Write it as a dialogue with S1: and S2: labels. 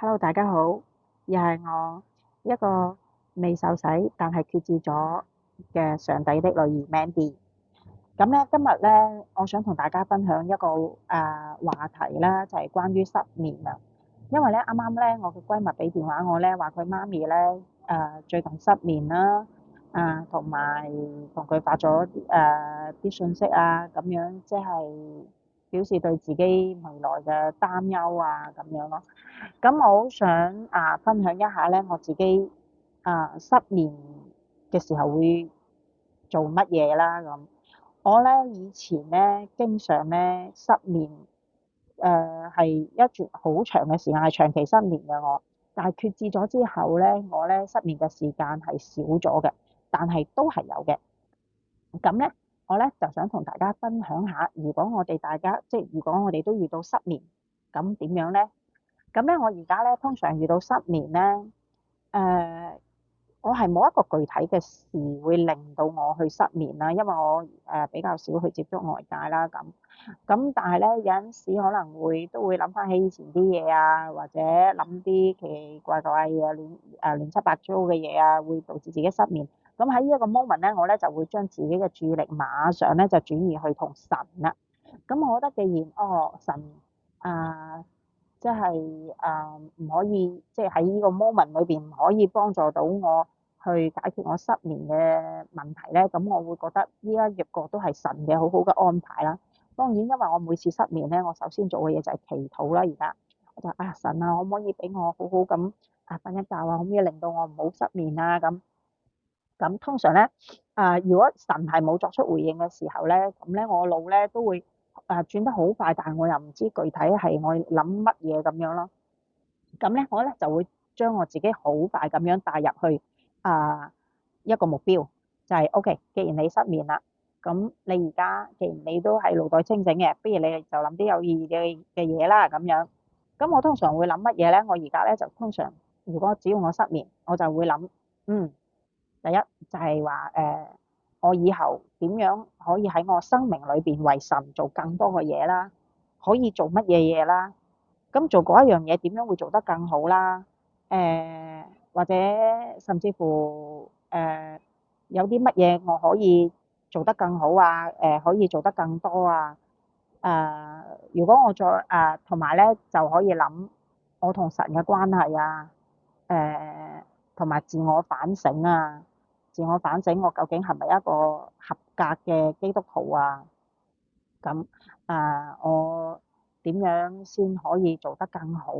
S1: Hello，大家好，又係我一個未受洗但係決志咗嘅上帝的女兒 Mandy。咁咧今日咧，我想同大家分享一個話題啦，就係關於失眠啊。因為咧啱啱咧，我嘅閨蜜俾電話我咧，話佢媽咪咧最近失眠啦，同埋同佢發咗啲信息啊，咁樣即係表示對自己未來嘅擔憂啊，咁樣咯。咁我好想分享一下咧，我自己失眠嘅時候會做乜嘢啦咁。我咧以前咧經常咧失眠，係一段好長嘅時間，係長期失眠嘅我。但係決志咗之後咧，我咧失眠嘅時間係少咗嘅，但係都係有嘅。咁咧，我咧就想同大家分享下，如果我哋大家即係如果我哋都遇到失眠，咁點樣咧？咁咧，我而家咧通常遇到失眠咧，誒、我係冇一個具體嘅事會令到我去失眠啦，因為我比較少去接觸外界啦，咁但係咧有陣時可能都會諗翻起以前啲嘢啊，或者諗啲奇奇怪怪嘅亂七八糟嘅嘢啊，會導致自己失眠。咁喺呢一個 moment 咧，我咧就會將自己嘅注意力馬上咧就轉移去同神啦。咁我覺得既然神啊，即係唔可以，即係喺呢個 moment 裏邊唔可以幫助到我去解決我失眠嘅問題咧，咁我會覺得呢一個都係神嘅好好嘅安排啦。當然，因為我每次失眠咧，我首先做嘅嘢就係祈禱啦。而家我就神啊，可唔可以俾我好好咁瞓一覺啊？可唔可以令到我唔好失眠啊？咁通常咧，如果神係冇作出回應嘅時候咧，咁咧我腦咧都會轉得好快，但係我又唔知具體係我諗乜嘢咁樣咯。咁咧我咧就會將我自己好快咁樣帶入去一個目標，就係 OK。既然你失眠啦，咁你而家既然你都係腦袋清醒嘅，不如你就諗啲有意義嘅嘢啦咁樣。咁我通常會諗乜嘢咧？我而家咧就通常，如果只要我失眠，我就會諗，第一就係話我以後點樣可以喺我生命裏邊為神做更多嘅嘢啦，可以做乜嘢嘢啦？咁做嗰一樣嘢點樣會做得更好啦？或者甚至乎有啲乜嘢我可以做得更好啊？可以做得更多啊？如果我再同埋咧就可以諗我同神嘅關係啊，誒同埋自我反省啊，自我反省我究竟係咪一個合格嘅基督徒啊？咁我點樣先可以做得更好啊？